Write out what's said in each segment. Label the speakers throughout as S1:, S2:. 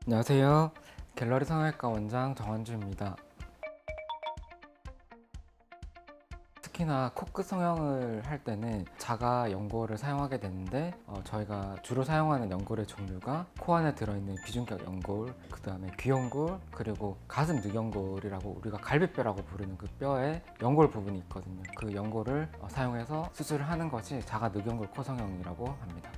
S1: 안녕하세요. 갤러리 성형외과 원장 정환주입니다. 특히나 코끝 성형을 할 때는 자가 연골을 사용하게 되는데 저희가 주로 사용하는 연골의 종류가 코 안에 들어있는 비중격 연골, 그 다음에 귀연골, 그리고 가슴 늑연골이라고 우리가 갈비뼈라고 부르는 그 뼈에 연골 부분이 있거든요. 그 연골을 사용해서 수술을 하는 것이 자가 늑연골 코 성형이라고 합니다.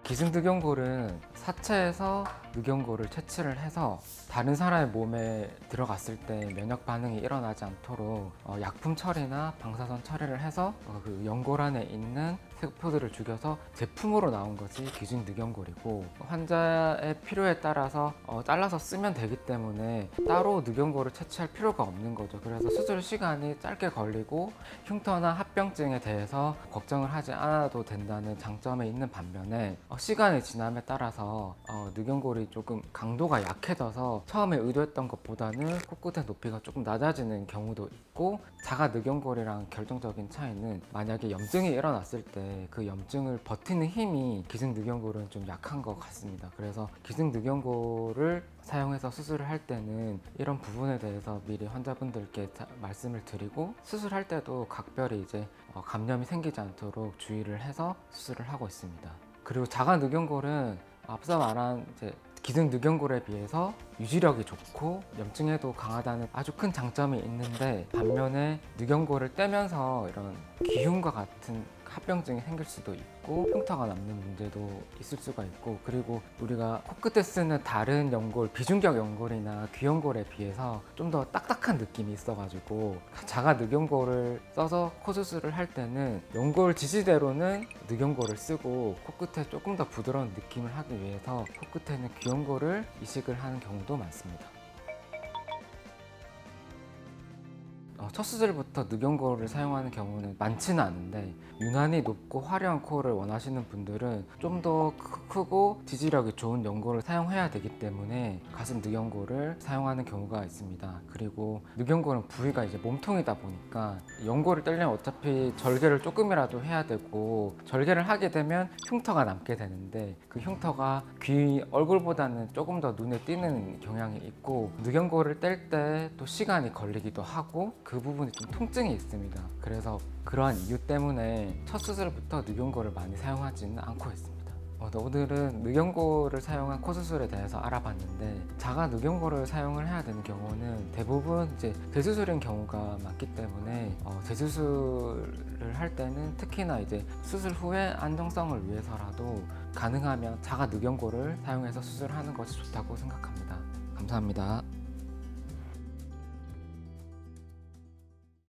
S1: 기승늑연골은 사체에서 늑연골을 채취를 해서 다른 사람의 몸에 들어갔을 때 면역 반응이 일어나지 않도록 약품 처리나 방사선 처리를 해서 그 연골 안에 있는 세포들을 죽여서 제품으로 나온 것이 기승늑연골이고, 환자의 필요에 따라서 잘라서 쓰면 되기 때문에 따로 늑연골을 채취할 필요가 없는 거죠. 그래서 수술 시간이 짧게 걸리고 흉터나 합병증에 대해서 걱정을 하지 않아도 된다는 장점에 있는 반면에 시간이 지남에 따라서 늑연골이 조금 강도가 약해져서 처음에 의도했던 것보다는 코끝의 높이가 조금 낮아지는 경우도 있고, 자가 늑연골이랑 결정적인 차이는 만약에 염증이 일어났을 때 그 염증을 버티는 힘이 기승늑연골은 좀 약한 것 같습니다. 그래서 기승늑연골을 사용해서 수술을 할 때는 이런 부분에 대해서 미리 환자분들께 말씀을 드리고, 수술할 때도 각별히 이제 감염이 생기지 않도록 주의를 해서 수술을 하고 있습니다. 그리고 자가 늑연골은 앞서 말한 기승늑연골에 비해서 유지력이 좋고 염증에도 강하다는 아주 큰 장점이 있는데, 반면에 늑연골을 떼면서 이런 기흉과 같은 합병증이 생길 수도 있고 흉터가 남는 문제도 있을 수가 있고, 그리고 우리가 코끝에 쓰는 다른 연골, 비중격 연골이나 귀연골에 비해서 좀 더 딱딱한 느낌이 있어가지고 자가 늑연골을 써서 코 수술을 할 때는 연골 지시대로는 늑연골을 쓰고 코끝에 조금 더 부드러운 느낌을 하기 위해서 코끝에는 귀연골을 이식을 하는 경우도 많습니다. 첫 수술부터 늑연골을 사용하는 경우는 많지는 않은데, 유난히 높고 화려한 코를 원하시는 분들은 좀 더 크고 지지력이 좋은 연골을 사용해야 되기 때문에 가슴 늑연골을 사용하는 경우가 있습니다. 그리고 늑연골은 부위가 이제 몸통이다 보니까 연골을 떼려면 어차피 절개를 조금이라도 해야 되고, 절개를 하게 되면 흉터가 남게 되는데 그 흉터가 귀 얼굴보다는 조금 더 눈에 띄는 경향이 있고, 늑연골을 뗄 때 또 시간이 걸리기도 하고 그 부분이 좀 통증이 있습니다. 그래서 그러한 이유 때문에 첫 수술부터 늑연골을 많이 사용하지는 않고 있습니다. 오늘은 늑연골을 사용한 코 수술에 대해서 알아봤는데, 자가 늑연골을 사용을 해야 되는 경우는 대부분 이제 재수술인 경우가 많기 때문에 재수술을 할 때는 특히나 이제 수술 후에 안정성을 위해서라도 가능하면 자가 늑연골을 사용해서 수술하는 것이 좋다고 생각합니다. 감사합니다.